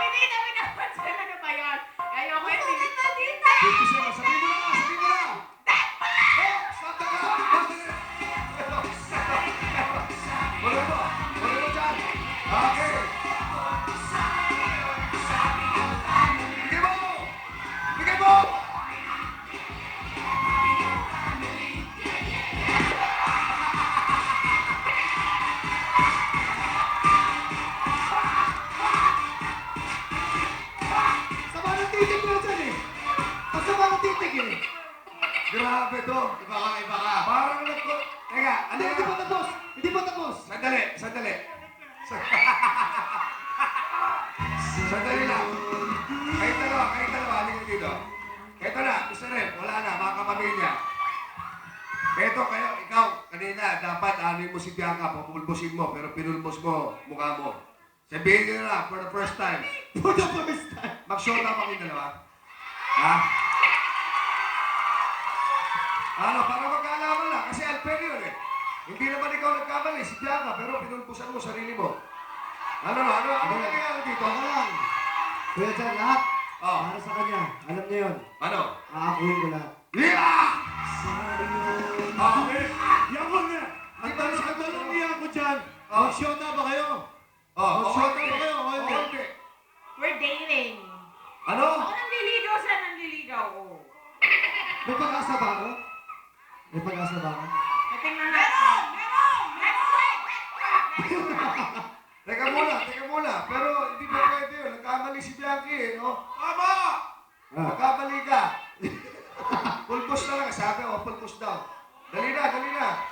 hindi na pinapansin. Ano ba yun? Ayoko yun. Tita! Dito siya, sabihin mo na! Sabihin mo na! Oh, stop the clock! Wala mo! Wala mo dyan! Okay! Bigay mo! Bigay mo! Sama ng titig mo dyan eh! Masama ng titig eh! Grabe to! Iba ka, iba ka! Parang nagko... Teka, ano Hindi yan? pa tapos! Hindi pa tapos! Sandali, sandali. Sandali lang. Kahit dalawa, halika dito. Eto na, Mr. Rep, wala na, mga kapamilya. Eto, kayo, ikaw, kanina, dapat anoy mo si Bianca, pupulbusin mo, pero pinulbos mo, mukha mo. Sabihin nyo na, for the first time. For the first time! Mag-shota pa kayong dalawa. Ha? Ano, para magkaalaman lang, kasi unfair yun eh. Hindi naman ikaw nagkamali, si Bianca, pero pinulbusan mo sarili mo. Ano nangyayari dito? Ako lang! Kuya Chan, lahat! Oh. Para sa kanya. Alam niya yun. Ano? Aakuhin ko lahat. Yeah! Oh. Yan ko na! Ang tanong niya ako dyan, Oh. mag-shota ba kayo? Oh, Mag-shota okay. ba kayo? O hindi? Okay. We're dating. Ano? Ako nanliligaw siya, nanliligaw ko. May pag-asa ba ako? May pag-asa ba ako? Natingnan natin. Teka muna. Pero hindi ba pwede yun? Nagkamali si Bianchi eh, no? Tama! Nagkamali ka. Pulpos talaga, sabi o, pulpos daw. Dali na.